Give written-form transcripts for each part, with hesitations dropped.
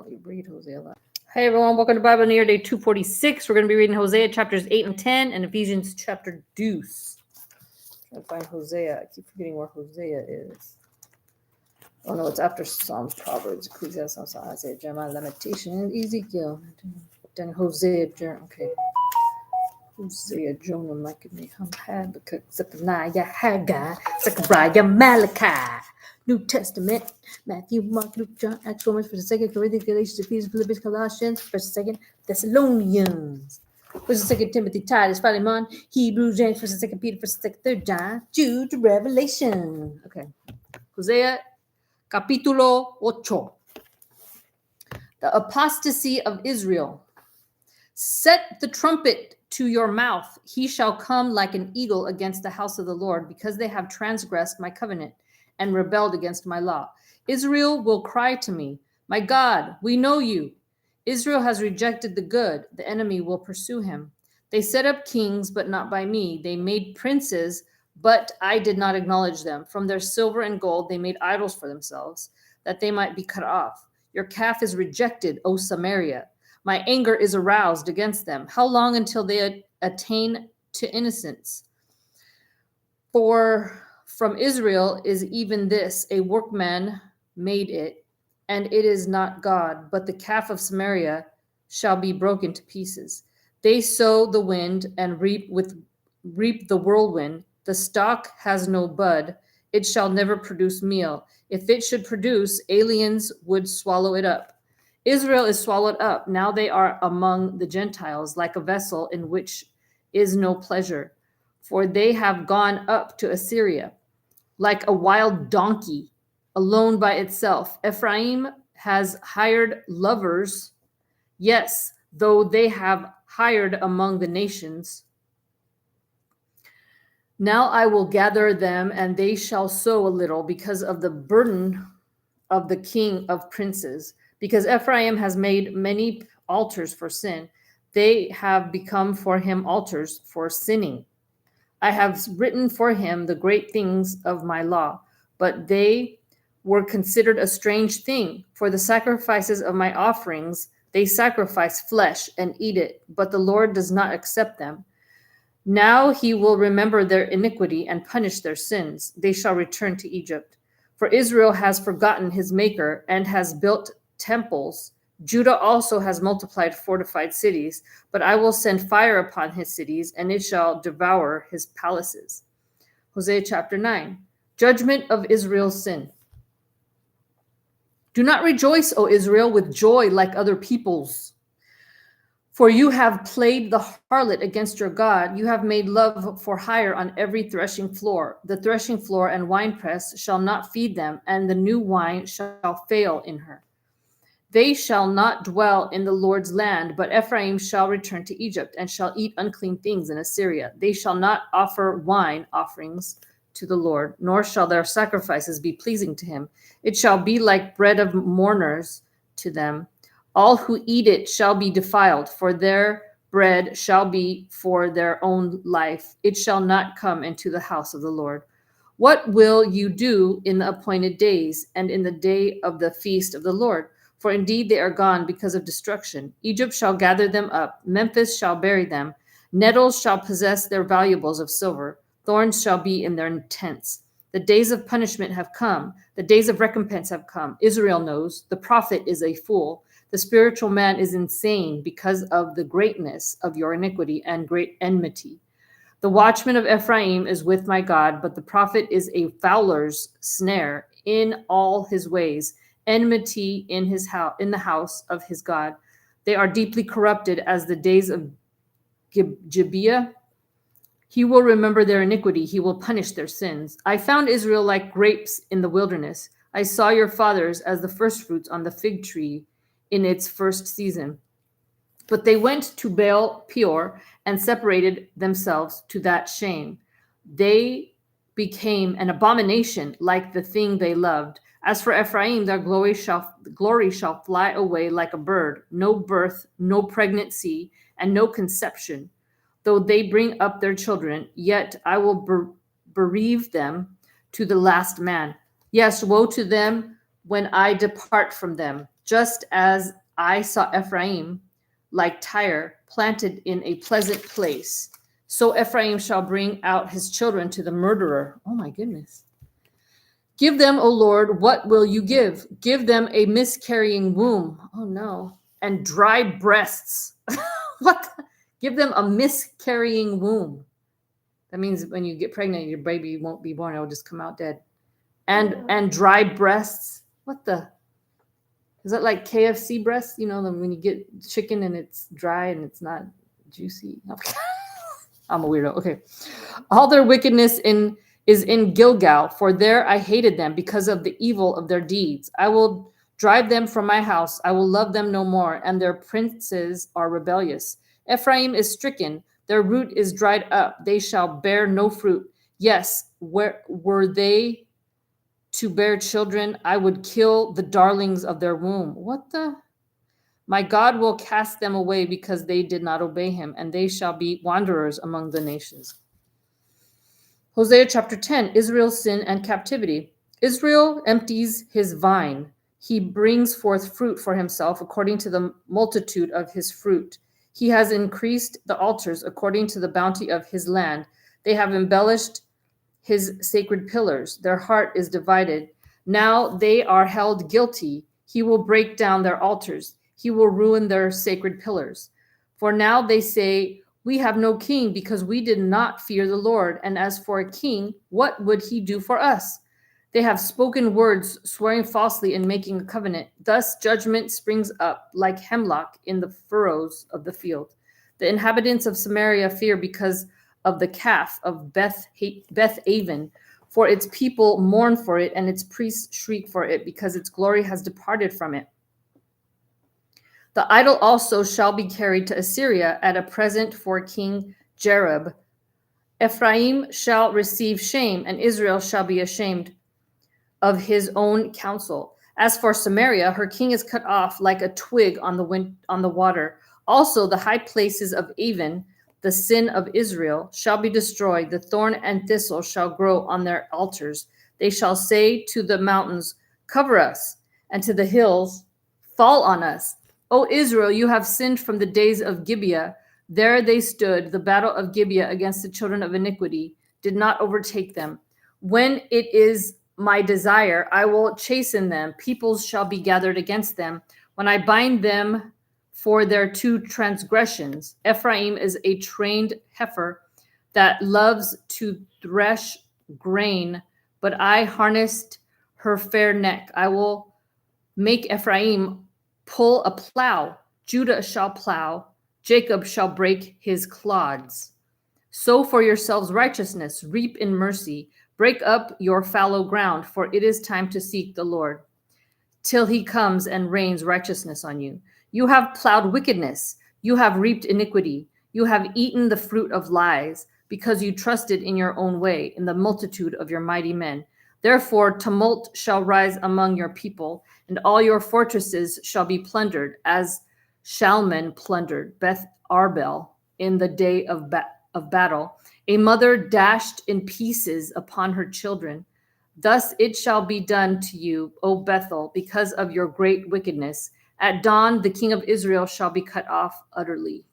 probably read Hosea a lot. Hey everyone, welcome to Bible in the Year, day 246. We're going to be reading Hosea chapters 8 and 10 and Ephesians chapter deuce. I'm trying to find Hosea. I keep forgetting where Hosea is. Oh no, it's after Psalms, Proverbs, Ecclesiastes, Isaiah, Jeremiah, Lamentation, and Ezekiel. Then Hosea, okay. Hosea, Jonah, Micah, Nahum, Habakkuk, Zephaniah, Haggai, Zechariah, Malachi. New Testament, Matthew, Mark, Luke, John, Acts, Romans, 1st, 2nd, Corinthians, Galatians, Ephesians, Philippians, Colossians, 1st, 2nd, Thessalonians, 1st, 2nd, Timothy, Titus, Philemon, Hebrews, James, 1st, 2nd, Peter, 1st, 2nd, 3rd John, Jude, Revelation. Okay. Hosea, capítulo 8. The apostasy of Israel. Set the trumpet to your mouth. He shall come like an eagle against the house of the Lord, because they have transgressed my covenant and rebelled against my law. Israel will cry to me, my God, we know you. Israel has rejected the good. The enemy will pursue him. They set up kings, but not by me. They made princes, but I did not acknowledge them. From their silver and gold, they made idols for themselves, that they might be cut off. Your calf is rejected, O Samaria. My anger is aroused against them. How long until they attain to innocence? For from Israel is even this, a workman made it, and it is not God, but the calf of Samaria shall be broken to pieces. They sow the wind and reap the whirlwind. The stalk has no bud. It shall never produce meal. If it should produce, aliens would swallow it up. Israel is swallowed up. Now they are among the Gentiles, like a vessel in which is no pleasure. For they have gone up to Assyria, like a wild donkey, alone by itself. Ephraim has hired lovers. Yes, though they have hired among the nations. Now I will gather them, and they shall sow a little because of the burden of the king of princes. Because Ephraim has made many altars for sin, they have become for him altars for sinning. I have written for him the great things of my law, but they were considered a strange thing. For the sacrifices of my offerings, they sacrifice flesh and eat it, but the Lord does not accept them. Now he will remember their iniquity and punish their sins. They shall return to Egypt. For Israel has forgotten his maker and has built temples. Judah also has multiplied fortified cities, but I will send fire upon his cities, and it shall devour his palaces. Hosea chapter 9. Judgment of Israel's sin. Do not rejoice, O Israel, with joy like other peoples. For you have played the harlot against your God. You have made love for hire on every threshing floor. The threshing floor and winepress shall not feed them, and the new wine shall fail in her. They shall not dwell in the Lord's land, but Ephraim shall return to Egypt, and shall eat unclean things in Assyria. They shall not offer wine offerings to the Lord, nor shall their sacrifices be pleasing to him. It shall be like bread of mourners to them. All who eat it shall be defiled, for their bread shall be for their own life. It shall not come into the house of the Lord. What will you do in the appointed days, and in the day of the feast of the Lord? For indeed they are gone because of destruction. Egypt shall gather them up. Memphis shall bury them. Nettles shall possess their valuables of silver. Thorns shall be in their tents. The days of punishment have come. The days of recompense have come. Israel knows. The prophet is a fool. The spiritual man is insane because of the greatness of your iniquity and great enmity. The watchman of Ephraim is with my God, but the prophet is a fowler's snare in all his ways. Enmity in the house of his God. They are deeply corrupted as the days of Gibeah. He will remember their iniquity. He will punish their sins. I found Israel like grapes in the wilderness. I saw your fathers as the firstfruits on the fig tree in its first season. But they went to Baal Peor and separated themselves to that shame. They became an abomination like the thing they loved. As for Ephraim, their glory shall fly away like a bird. No birth, no pregnancy, and no conception. Though they bring up their children, yet I will bereave them to the last man. Yes, woe to them when I depart from them. just as I saw Ephraim, like Tyre, planted in a pleasant place. So Ephraim shall bring out his children to the murderer. Oh my goodness. Give them, O Lord, what will you give? Give them a miscarrying womb. Oh no. And dry breasts. What? Give them a miscarrying womb. That means when you get pregnant, your baby won't be born. It'll just come out dead. And dry breasts. What the? Is that like KFC breasts? You know, when you get chicken and it's dry and it's not juicy. I'm a weirdo. Okay. All their wickedness is in Gilgal, for there I hated them because of the evil of their deeds. I will drive them from my house. I will love them no more, and their princes are rebellious. Ephraim is stricken. Their root is dried up. They shall bear no fruit. Yes, were they to bear children, I would kill the darlings of their womb. What the? My God will cast them away because they did not obey him, and they shall be wanderers among the nations. Hosea chapter 10, Israel's sin and captivity. Israel empties his vine. He brings forth fruit for himself according to the multitude of his fruit. He has increased the altars according to the bounty of his land. They have embellished his sacred pillars. Their heart is divided. Now they are held guilty. He will break down their altars. He will ruin their sacred pillars. For now they say, we have no king because we did not fear the Lord. And as for a king, what would he do for us? They have spoken words, swearing falsely and making a covenant. Thus judgment springs up like hemlock in the furrows of the field. The inhabitants of Samaria fear because of the calf of Beth Aven, for its people mourn for it, and its priests shriek for it, because its glory has departed from it. The idol also shall be carried to Assyria at a present for King Jareb. Ephraim shall receive shame, and Israel shall be ashamed of his own counsel. As for Samaria, her king is cut off like a twig on the water. Also the high places of Aven, the sin of Israel, shall be destroyed. The thorn and thistle shall grow on their altars. They shall say to the mountains, cover us, and to the hills, fall on us. O Israel, you have sinned from the days of Gibeah. There they stood, the battle of Gibeah against the children of iniquity, did not overtake them. When it is my desire, I will chasten them. Peoples shall be gathered against them. When I bind them for their two transgressions, Ephraim is a trained heifer that loves to thresh grain, but I harnessed her fair neck. I will make Ephraim pull a plow. Judah shall plow. Jacob shall break his clods. Sow for yourselves righteousness. Reap in mercy. Break up your fallow ground, for it is time to seek the Lord, till he comes and rains righteousness on you. You have plowed wickedness. You have reaped iniquity. You have eaten the fruit of lies, because you trusted in your own way, in the multitude of your mighty men. Therefore, tumult shall rise among your people, and all your fortresses shall be plundered, as Shalman plundered Beth Arbel in the day of battle, a mother dashed in pieces upon her children. Thus it shall be done to you, O Bethel, because of your great wickedness. At dawn, the king of Israel shall be cut off utterly.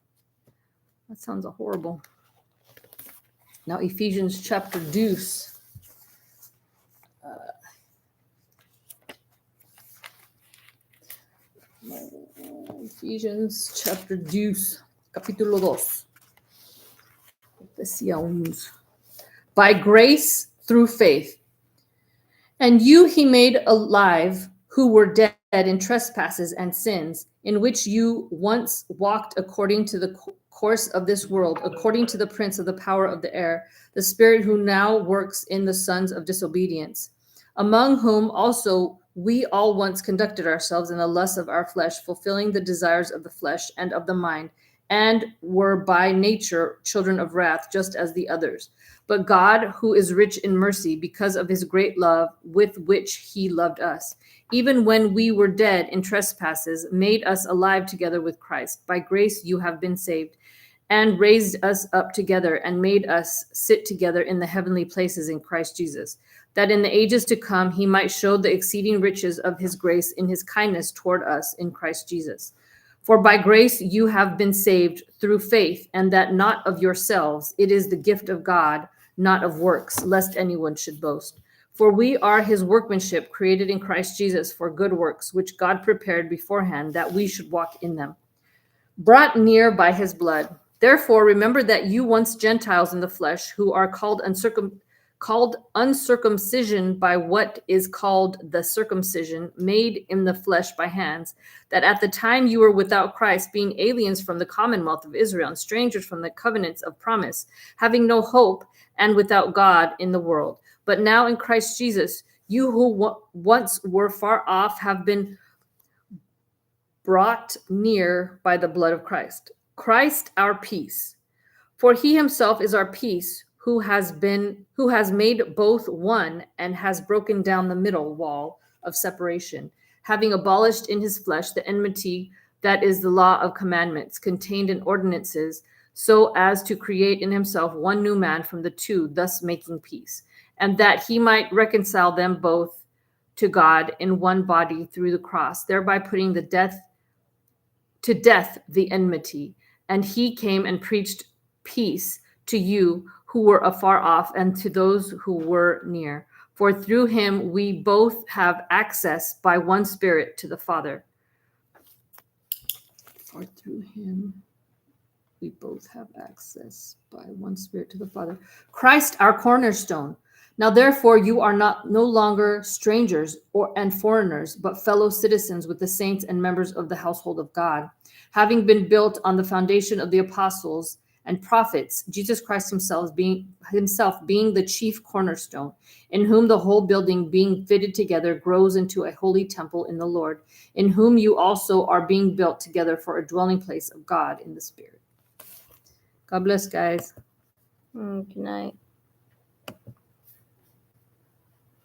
That sounds horrible. Now, Ephesians chapter deuce. Ephesians chapter deuce, capítulo 2. By grace through faith. And you he made alive who were dead in trespasses and sins, in which you once walked according to the course of this world, according to the prince of the power of the air, the spirit who now works in the sons of disobedience, among whom also we all once conducted ourselves in the lusts of our flesh, fulfilling the desires of the flesh and of the mind, and were by nature children of wrath, just as the others. But God, who is rich in mercy, because of his great love with which he loved us, even when we were dead in trespasses, made us alive together with Christ. By grace you have been saved, and raised us up together, and made us sit together in the heavenly places in Christ Jesus, that in the ages to come he might show the exceeding riches of his grace in his kindness toward us in Christ Jesus. For by grace you have been saved through faith, and that not of yourselves. It is the gift of God, not of works, lest anyone should boast. For we are his workmanship, created in Christ Jesus for good works, which God prepared beforehand that we should walk in them, brought near by his blood. Therefore, remember that you once Gentiles in the flesh, who are called uncircumcision by what is called the circumcision, made in the flesh by hands, that at the time you were without Christ, being aliens from the commonwealth of Israel and strangers from the covenants of promise, having no hope and without God in the world. But now in Christ Jesus, you who once were far off have been brought near by the blood of Christ. Christ our peace. For he himself is our peace, who has made both one and has broken down the middle wall of separation, having abolished in his flesh the enmity, that is the law of commandments contained in ordinances, so as to create in himself one new man from the two, thus making peace, and that he might reconcile them both to God in one body through the cross, thereby putting to death the enmity. And he came and preached peace to you who were afar off and to those who were near. For through him we both have access by one Spirit to the Father. For through him we both have access by one Spirit to the Father. Christ our cornerstone. Now therefore you are no longer strangers and foreigners, but fellow citizens with the saints and members of the household of God, having been built on the foundation of the apostles and prophets, Jesus Christ himself being the chief cornerstone, in whom the whole building being fitted together grows into a holy temple in the Lord, in whom you also are being built together for a dwelling place of God in the Spirit. God bless, guys. Good night.